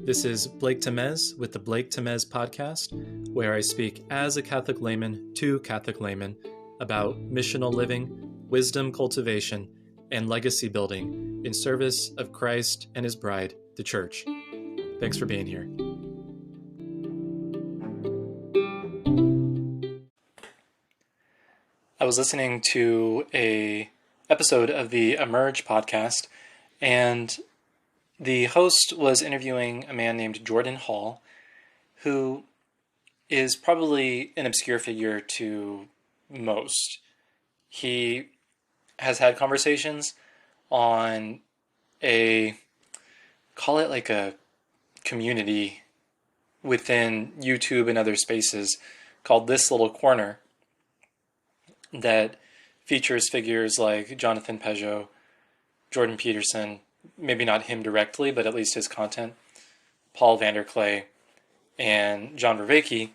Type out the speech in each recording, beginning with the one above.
This is Blake Temez with the Blake Temez podcast, where I speak as a Catholic layman to Catholic laymen about missional living, wisdom cultivation, and legacy building in service of Christ and his bride, the Church. Thanks for being here. I was listening to an episode of the Emerge podcast, and the host was interviewing a man named Jordan Hall, who is probably an obscure figure to most. He has had conversations on call it like a community within YouTube and other spaces called This Little Corner that features figures like Jonathan Peugeot, Jordan Peterson, maybe not him directly, but at least his content, Paul Vanderklay, and John Vervaeke,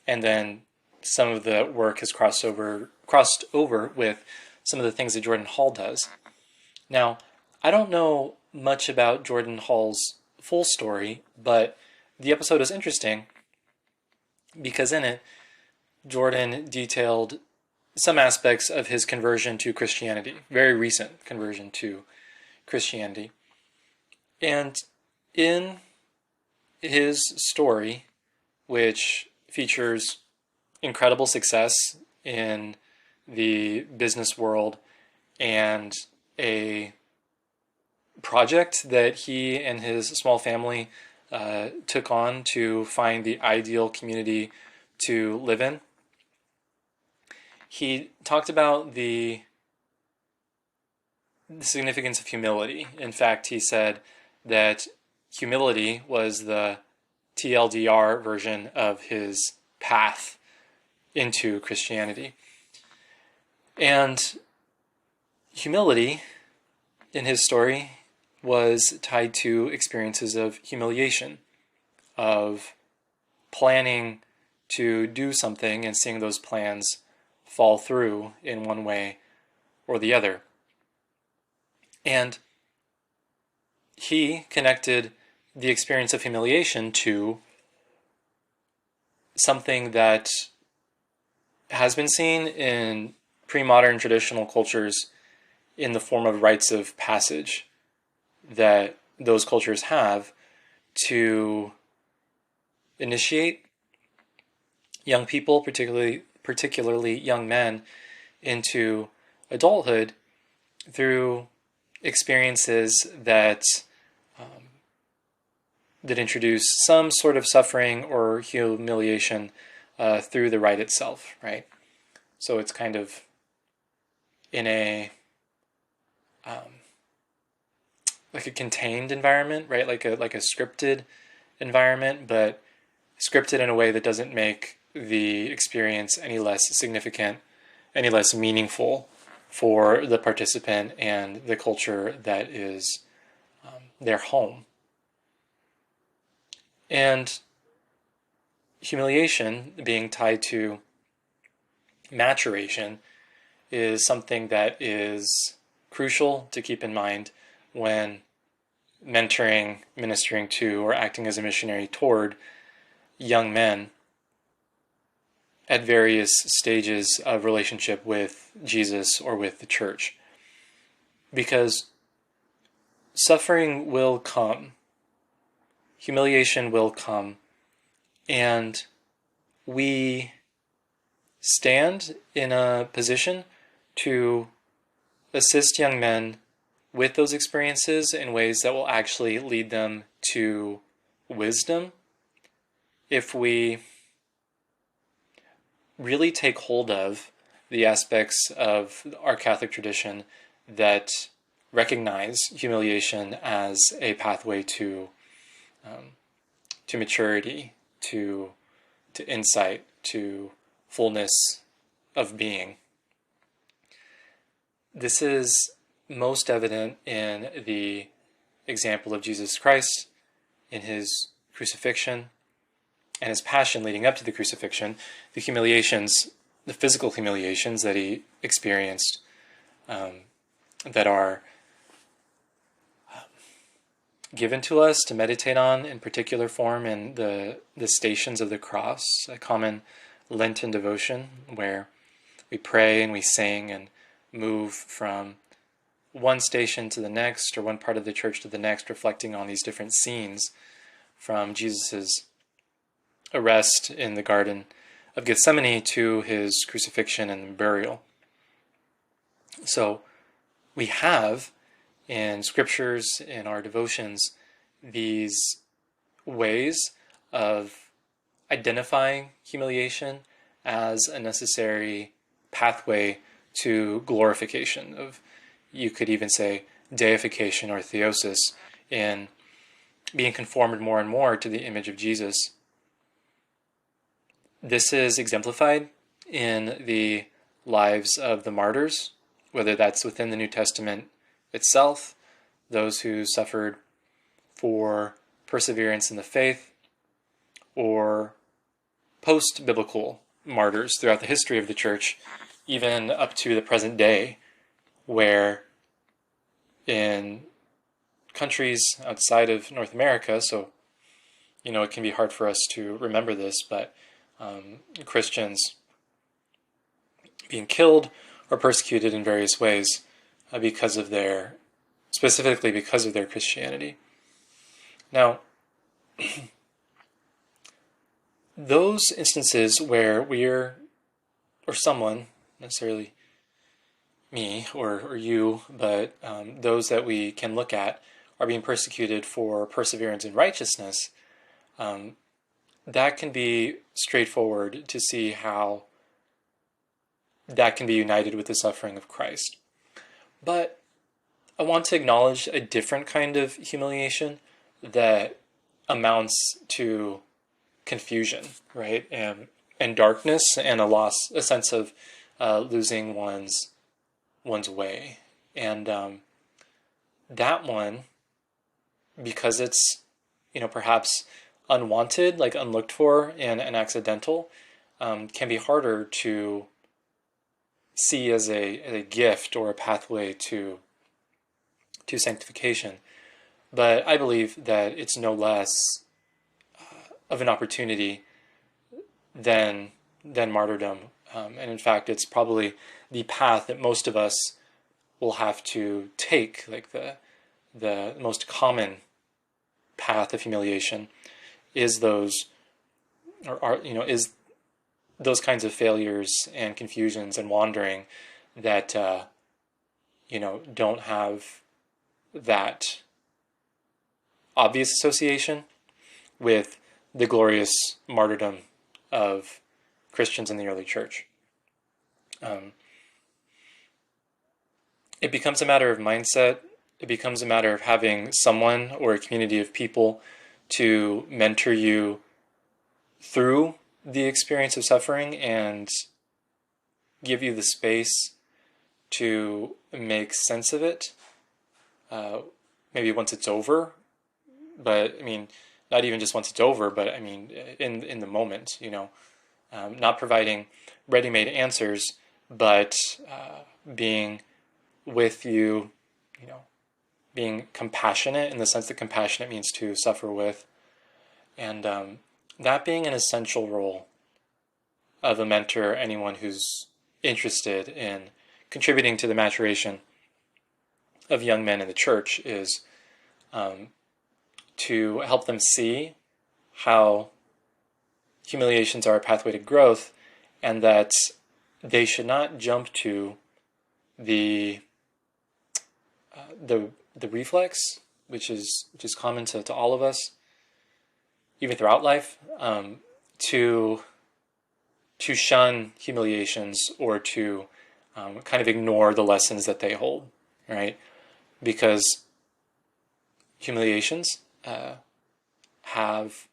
and then some of the work has crossed over with some of the things that Jordan Hall does. Now, I don't know much about Jordan Hall's full story, but the episode is interesting because in it, Jordan detailed some aspects of his conversion to Christianity, very recent conversion to Christianity. And in his story, which features incredible success in the business world and a project that he and his small family took on to find the ideal community to live in, he talked about the significance of humility. In fact, he said that humility was the TLDR version of his path into Christianity. And humility, in his story, was tied to experiences of humiliation, of planning to do something and seeing those plans fall through in one way or the other. And he connected the experience of humiliation to something that has been seen in pre-modern traditional cultures in the form of rites of passage that those cultures have to initiate young people, particularly young men, into adulthood through experiences that introduce some sort of suffering or humiliation through the rite itself, right? So it's kind of in a like a contained environment, right? Like a scripted environment, but scripted in a way that doesn't make the experience any less significant, any less meaningful for the participant and the culture that is their home. And humiliation being tied to maturation is something that is crucial to keep in mind when mentoring, ministering to, or acting as a missionary toward young men at various stages of relationship with Jesus or with the Church. Because suffering will come, humiliation will come, and we stand in a position to assist young men with those experiences in ways that will actually lead them to wisdom if we really take hold of the aspects of our Catholic tradition that recognize humiliation as a pathway to maturity, to insight, to fullness of being. This is most evident in the example of Jesus Christ in his crucifixion and his passion leading up to the crucifixion, the humiliations, the physical humiliations that he experienced that are given to us to meditate on in particular form in the Stations of the Cross, a common Lenten devotion where we pray and we sing and move from one station to the next, or one part of the church to the next, reflecting on these different scenes from Jesus's arrest in the Garden of Gethsemane to his crucifixion and burial. So we have in scriptures, in our devotions, these ways of identifying humiliation as a necessary pathway to glorification, of, you could even say, deification or theosis, in being conformed more and more to the image of Jesus. This is exemplified in the lives of the martyrs, whether that's within the New Testament itself, those who suffered for perseverance in the faith, or post-biblical martyrs throughout the history of the church, even up to the present day, where in countries outside of North America, so it can be hard for us to remember this, but Christians being killed or persecuted in various ways specifically because of their Christianity. Now, those instances where or someone, necessarily me or you, but those that we can look at, are being persecuted for perseverance in righteousness, that can be straightforward to see how that can be united with the suffering of Christ. But I want to acknowledge a different kind of humiliation that amounts to confusion, right? And darkness, and a sense of losing one's way. And that one, because it's, perhaps unwanted, like unlooked for and accidental, can be harder to see as a gift or a pathway to sanctification. But I believe that it's no less of an opportunity than martyrdom. And in fact, it's probably the path that most of us will have to take, like the most common path of humiliation is those kinds of failures and confusions and wandering that don't have that obvious association with the glorious martyrdom of Christians in the early church. It becomes a matter of mindset. It becomes a matter of having someone or a community of people to mentor you through the experience of suffering and give you the space to make sense of it, maybe once it's over, but not even just once it's over, but in the moment, not providing ready-made answers, but being with you, being compassionate in the sense that compassionate means to suffer with, and that being an essential role of a mentor, anyone who's interested in contributing to the maturation of young men in the church, is to help them see how humiliations are a pathway to growth, and that they should not jump to the reflex, which is common to all of us, even throughout life, to shun humiliations or to kind of ignore the lessons that they hold, right? Because humiliations have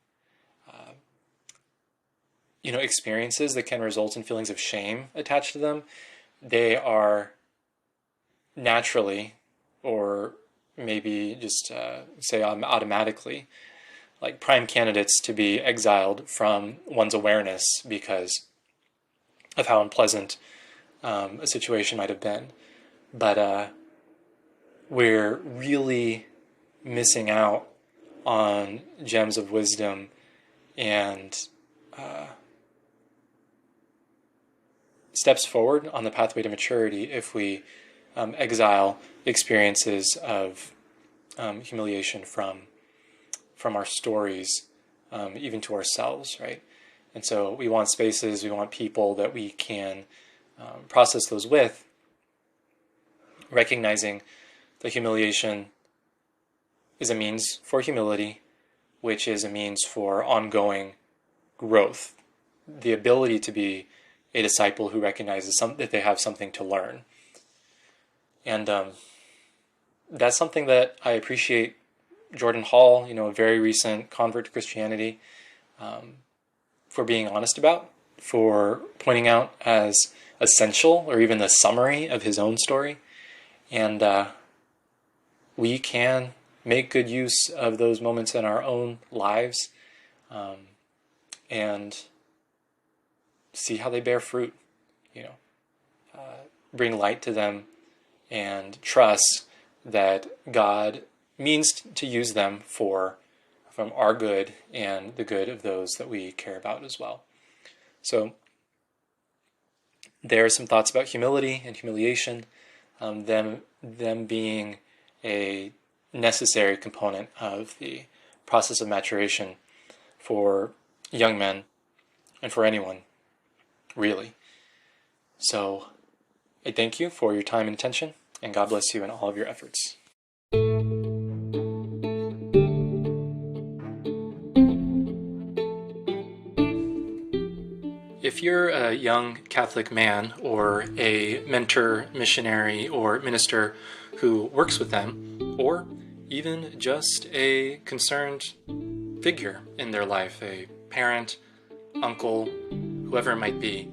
experiences that can result in feelings of shame attached to them. They are naturally, or maybe just say automatically, like prime candidates to be exiled from one's awareness because of how unpleasant a situation might have been. But we're really missing out on gems of wisdom and steps forward on the pathway to maturity if we exile experiences of humiliation from our stories, even to ourselves, right? And so we want spaces, we want people that we can process those with, recognizing that humiliation is a means for humility, which is a means for ongoing growth, the ability to be a disciple who recognizes that they have something to learn. And that's something that I appreciate Jordan Hall, a very recent convert to Christianity, for being honest about, for pointing out as essential, or even the summary of his own story. And we can make good use of those moments in our own lives, and see how they bear fruit, bring light to them, and trust that God means to use them from our good and the good of those that we care about as well. So there are some thoughts about humility and humiliation, them being a necessary component of the process of maturation for young men and for anyone, really. So I thank you for your time and attention, and God bless you in all of your efforts. If you're a young Catholic man or a mentor, missionary, or minister who works with them, or even just a concerned figure in their life, a parent, uncle, whoever it might be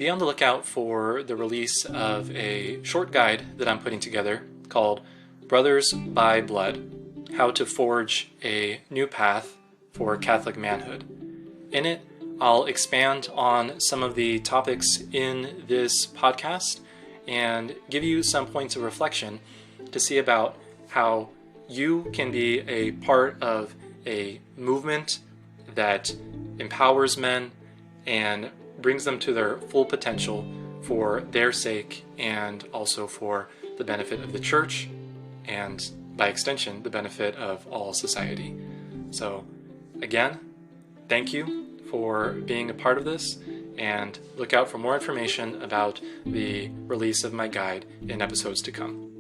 on the lookout for the release of a short guide that I'm putting together called Brothers by Blood: How to Forge a New Path for Catholic Manhood. In it, I'll expand on some of the topics in this podcast and give you some points of reflection to see about how you can be a part of a movement that empowers men and brings them to their full potential for their sake, and also for the benefit of the church, and by extension, the benefit of all society. So again, thank you for being a part of this, and look out for more information about the release of my guide in episodes to come.